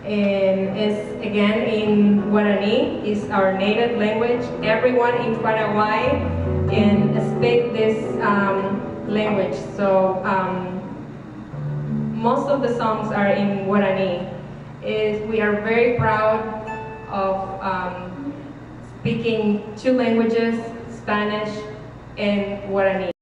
and it's again in Guarani. It's our native language. Everyone in Paraguay can speak this language. So most of the songs are in Guarani. We are very proud of speaking two languages, Spanish and Guarani.